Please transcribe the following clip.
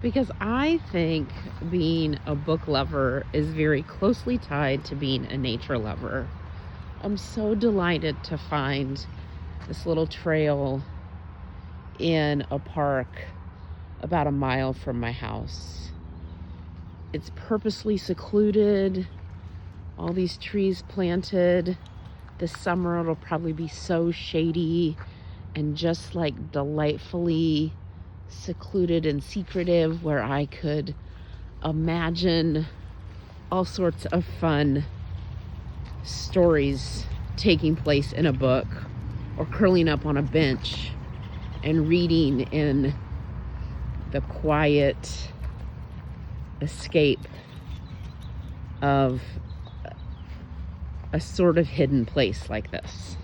Because I think being a book lover is very closely tied to being a nature lover. I'm so delighted to find this little trail in a park about a mile from my house. It's purposely secluded, all these trees planted. This summer it'll probably be so shady and just like delightfully secluded and secretive, where I could imagine all sorts of fun stories taking place in a book, or curling up on a bench and reading in the quiet escape of a sort of hidden place like this.